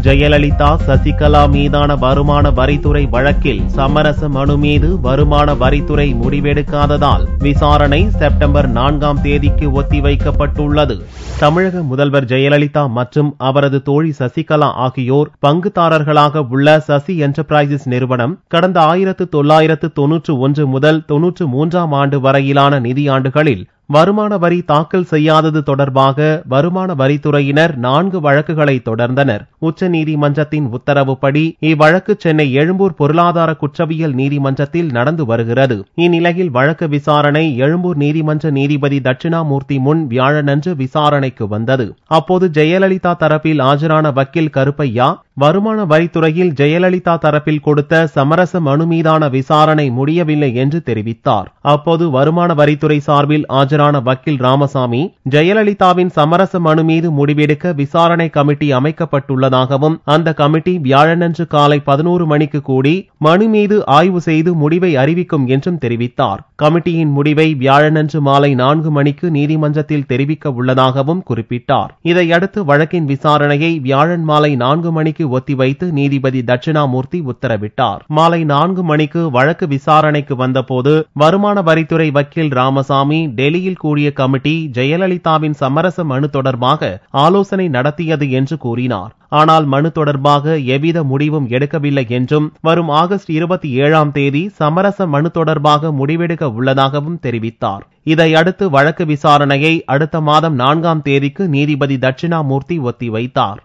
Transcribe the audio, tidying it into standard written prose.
ஜெயலலிதா சசிகலா மீதான வருமான வரித்துறை வழக்கில் சமரச மனு மீது வருமான வரித்துறை முடிவெடுக்காததால் விசாரணை செப்டம்பர் 4ஆம் தேதிக்கு ஒத்திவைக்கப்பட்டுள்ளது. தமிழக முதல்வர் ஜெயலலிதா மற்றும் அவரது தோழி சசிகலா ஆகியோர் பங்குதாரர்களாக உள்ள சசி என்டர்பிரைசஸ் நிறுவனம் கடந்த 1991 முதல் 93ஆம் ஆண்டு வரையிலான நிதியாண்டுகளில் வருமான வரி தாக்கல் செய்யாதது தொடர்பாக வருமான வரித்துறையினர் 4 வழக்குகளை தொடர்ந்தனர். உச்சநீதிமன்றத்தின் உத்தரவுப்படி இவ்வழக்கு சென்னை எழும்பூர் பொருளாதார குற்றவியல் நீதிமன்றத்தில் நடந்து வருகிறது. இந்நிலையில் வழக்கு விசாரணை எழும்பூர் நீதிமன்ற நீதிபதி தட்சிணாமூர்த்தி முன் வியாழனன்று விசாரணைக்கு வந்தது. அப்போது ஜெயலலிதா தரப்பில் ஆஜரான வக்கீல் கருப்பையா வருமான வரித்துறையில் ஜெயலலிதா தரப்பில் கொடுத்த சமரச மனு மீதான விசாரணை முடியவில்லை என்று தெரிவித்தார். அப்போது வருமான வரித்துறை சார்பில் ஆஜரான வக்கீல் ராமசாமி ஜெயலலிதாவின் சமரச மனு மீது முடிவெடுக்க விசாரணை கமிட்டி அமைக்கப்பட்டுள்ளதாகவும் அந்த கமிட்டி வியாழனன்று காலை 11 மணிக்கு கூடி மனு மீது ஆய்வு செய்து முடிவை அறிவிக்கும் என்றும் தெரிவித்தார். கமிட்டியின் முடிவை வியாழனன்று மாலை 4 மணிக்கு நீதிமன்றத்தில் தெரிவிக்க உள்ளதாகவும் குறிப்பிட்டார். இதையடுத்து வழக்கின் விசாரணையை வியாழன் மாலை 4 மணிக்கு ஒத்திவைத்து நீதிபதி தட்சிணாமூர்த்தி உத்தரவிட்டார். மாலை 4 மணிக்கு வழக்கு விசாரணைக்கு வந்தபோது வருமான வரித்துறை வக்கீல் ராமசாமி டெல்லியில் கூடிய கமிட்டி ஜெயலலிதாவின் சமரச மனு தொடர்பாக ஆலோசனை நடத்தியது என்று கூறினார். ஆனால் மனு தொடர்பாக எவ்வித முடிவும் எடுக்கவில்லை என்றும் வரும் ஆகஸ்ட் 27ஆம் தேதி சமரச மனு தொடர்பாக முடிவெடுக்க உள்ளதாகவும் தெரிவித்தார். இதையடுத்து வழக்கு விசாரணையை அடுத்த மாதம் 4ஆம் தேதிக்கு நீதிபதி தட்சிணாமூர்த்தி ஒத்திவைத்தார்.